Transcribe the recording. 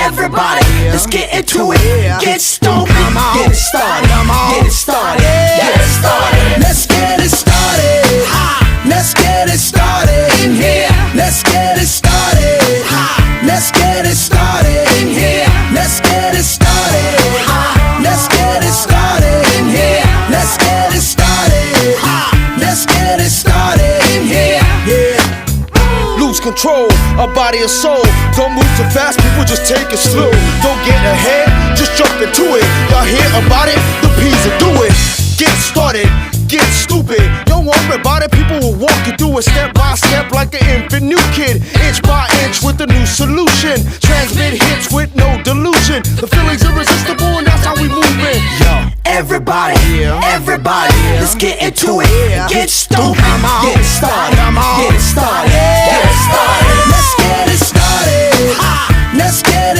Everybody, let's get into it. Get stupid, get it started, get it started, get it started. Let's get it started. Let's get it started in here. Let's get it started. Let's get it started in here. Let's get it started. Let's get it started in here. Let's get it started. Let's get it started in here. Yeah. Lose control, a body and soul. Don't move too fast, people just take it slow. Don't get ahead, just jump into it. Y'all hear about it? The P's will do it. Get started, get stupid. Don't worry about it, people will walk you through it step by step like an infant new kid. Inch by inch with a new solution. Transmit hits with no delusion. The feeling's irresistible and that's how we move it. Yo. Everybody, everybody, let's get into it. Get stupid, get it started, get it started.